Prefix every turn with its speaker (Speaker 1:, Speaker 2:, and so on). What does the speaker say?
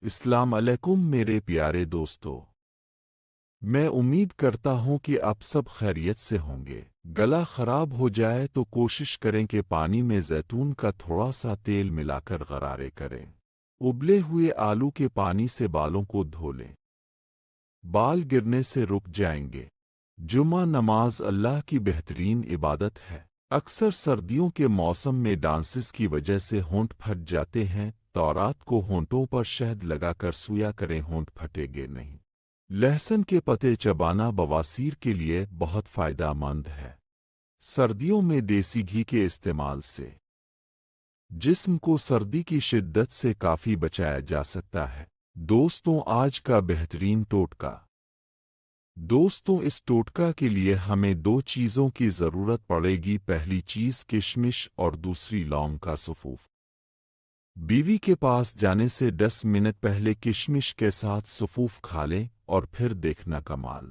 Speaker 1: السلام علیکم میرے پیارے دوستو، میں امید کرتا ہوں کہ آپ سب خیریت سے ہوں گے۔ گلا خراب ہو جائے تو کوشش کریں کہ پانی میں زیتون کا تھوڑا سا تیل ملا کر غرارے کریں۔ ابلے ہوئے آلو کے پانی سے بالوں کو دھو لیں، بال گرنے سے رک جائیں گے۔ جمعہ نماز اللہ کی بہترین عبادت ہے۔ اکثر سردیوں کے موسم میں ڈانسز کی وجہ سے ہونٹ پھٹ جاتے ہیں، تو رات کو ہونٹوں پر شہد لگا کر سویا کریں، ہونٹ پھٹے گے نہیں۔ لہسن کے پتے چبانا بواسیر کے لیے بہت فائدہ مند ہے۔ سردیوں میں دیسی گھی کے استعمال سے جسم کو سردی کی شدت سے کافی بچایا جا سکتا ہے۔ دوستوں، آج کا بہترین ٹوٹکا۔ دوستوں، اس ٹوٹکا کے لیے ہمیں دو چیزوں کی ضرورت پڑے گی۔ پہلی چیز کشمش اور دوسری لونگ کا سفوف۔ بیوی کے پاس جانے سے 10 منٹ پہلے کشمش کے ساتھ سفوف کھا لیں اور پھر دیکھنا کمال۔